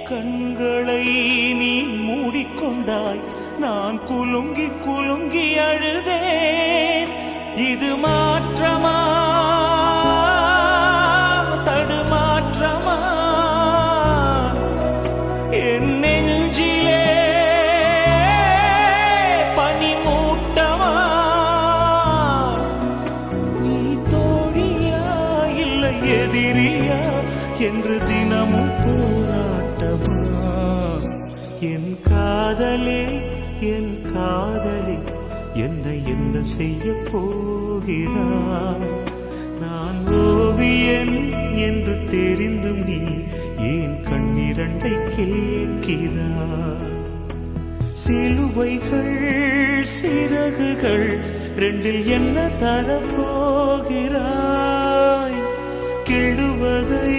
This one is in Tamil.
கண்களை நீ மூடிக்கொண்டாய், நான் குலுங்கி குலுங்கி அழுதேன். இது மாற்றமா தடுமாற்றமா? என் நெஞ்சிலே பனிமூட்டமா? நீ தோழியா இல்லை எதிரியா என்று தினமும் போராட்டமா? என் காதலே என் காதலே என்னை என்ன செய்ய போகிறாய்? நான் ஓவியன் என்று தெரிந்தும் நீ ஏன் கண்ணிரண்டை கேட்கிறாய்? சிலுவைகள் சிறகுகள் ரெண்டில் என்ன தரப்போகிறாய்? கிழுவதை